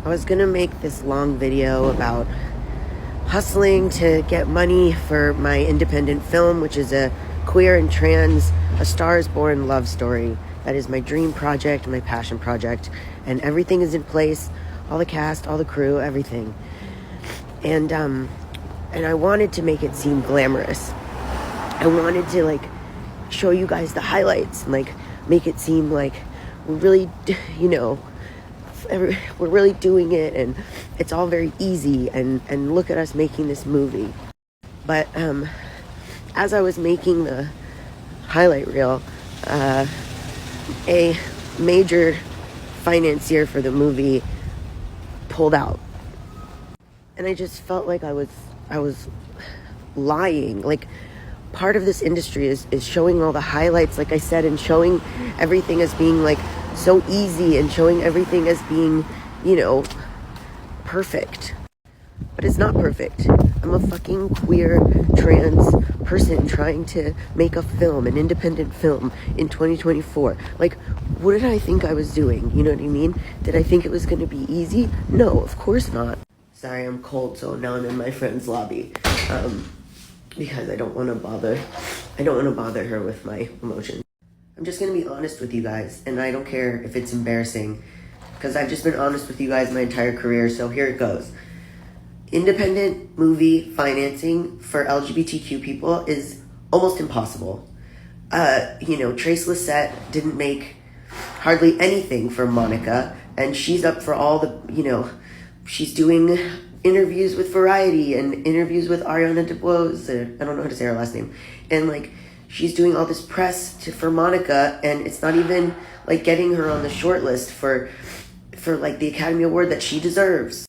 I was gonna make this long video about hustling to get money for my independent film, which is a queer and trans, A Star is Born love story. That is my dream project, my passion project, and everything is in place, all the cast, all the crew, everything. And I wanted to make it seem glamorous. I wanted to show you guys the highlights and make it seem like we're really, we're really doing it, and it's all very easy, and look at us making this movie. But as I was making the highlight reel, a major financier for the movie pulled out, and I just felt like I was lying. Like, part of this industry is showing all the highlights, like I said, and showing everything as being so easy, and showing everything as being, perfect. But it's not perfect. I'm a fucking queer trans person trying to make a film, an independent film in 2024. What did I think I was doing? You know what I mean? Did I think it was going to be easy? No, of course not. Sorry, I'm cold, so now I'm in my friend's lobby. Because I don't want to bother her with my emotions. I'm just going to be honest with you guys, and I don't care if it's embarrassing, because I've just been honest with you guys my entire career, so here it goes. Independent movie financing for LGBTQ people is almost impossible. Trace Lysette didn't make hardly anything for Monica, and she's up for all the, she's doing interviews with Variety and interviews with Ariana DeBose, I don't know how to say her last name, and she's doing all this press for Monica, and it's not even getting her on the short list for the Academy Award that she deserves.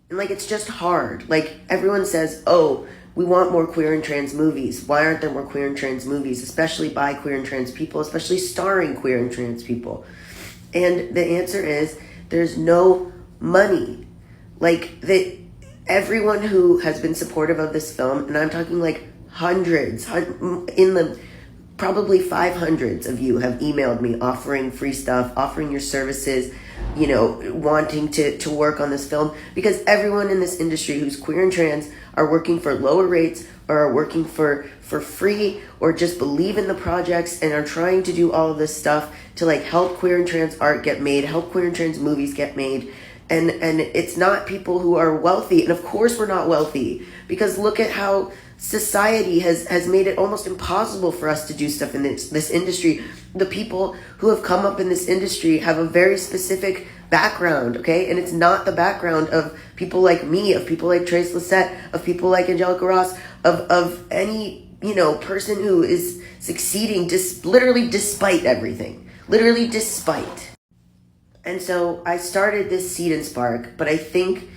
And it's just hard. Everyone says, oh, we want more queer and trans movies. Why aren't there more queer and trans movies, especially by queer and trans people, especially starring queer and trans people? And the answer is there's no money. Everyone who has been supportive of this film, and I'm talking hundreds, in the probably 500s of you have emailed me offering free stuff, offering your services, wanting to work on this film, because everyone in this industry who's queer and trans are working for lower rates, or are working for free, or just believe in the projects and are trying to do all of this stuff to help queer and trans art get made, help queer and trans movies get made. And it's not people who are wealthy. And of course we're not wealthy, because look at how society has made it almost impossible for us to do stuff in this industry. The people who have come up in this industry have a very specific background, okay? And it's not the background of people like me, of people like Trace Lysette, of people like Angelica Ross, of any, person who is succeeding literally despite everything. Literally despite. And so I started this Seed and Spark, but I think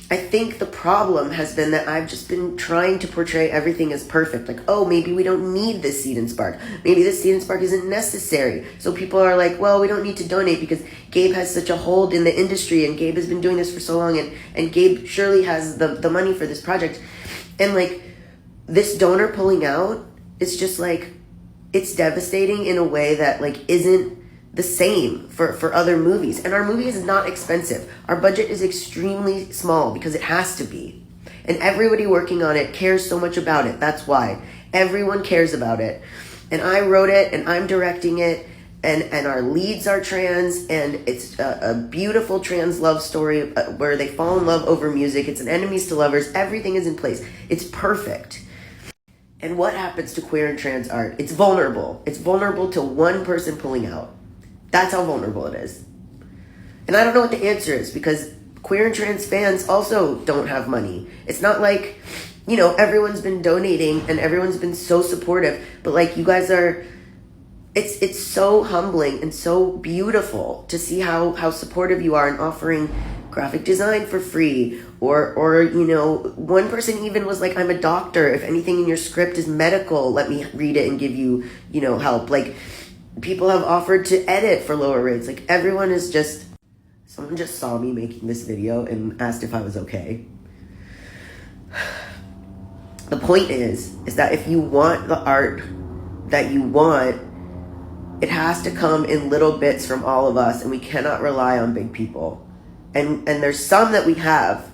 the problem has been that I've just been trying to portray everything as perfect. Oh, maybe we don't need this Seed and Spark. Maybe this Seed and Spark isn't necessary. So people are well, we don't need to donate because Gabe has such a hold in the industry, and Gabe has been doing this for so long, and Gabe surely has the money for this project. And this donor pulling out is just it's devastating in a way that isn't the same for other movies. And our movie is not expensive. Our budget is extremely small because it has to be. And everybody working on it cares so much about it. That's why. Everyone cares about it. And I wrote it, and I'm directing it, and our leads are trans, and it's a beautiful trans love story where they fall in love over music. It's an enemies to lovers. Everything is in place. It's perfect. And what happens to queer and trans art? It's vulnerable. It's vulnerable to one person pulling out. That's how vulnerable it is. And I don't know what the answer is, because queer and trans fans also don't have money. It's not everyone's been donating and everyone's been so supportive, but you guys are, it's so humbling and so beautiful to see how supportive you are in offering graphic design for free, or one person even was I'm a doctor. If anything in your script is medical, let me read it and give you, help. People have offered to edit for lower rates. Everyone is just... Someone just saw me making this video and asked if I was okay. The point is that if you want the art that you want, it has to come in little bits from all of us, and we cannot rely on big people. And there's some that we have,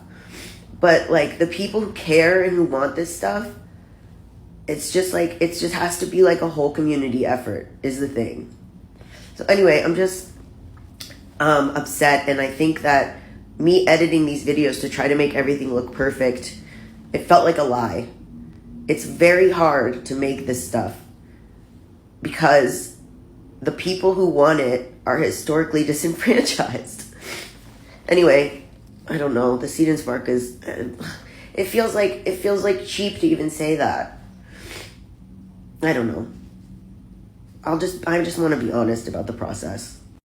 but like the people who care and who want this stuff, it's just has to be like a whole community effort is the thing. So anyway, I'm just upset, and I think that me editing these videos to try to make everything look perfect, it felt like a lie. It's very hard to make this stuff because the people who want it are historically disenfranchised. Anyway, I don't know. The Seed and Spark is... It feels like cheap to even say that. I don't know. I just want to be honest about the process.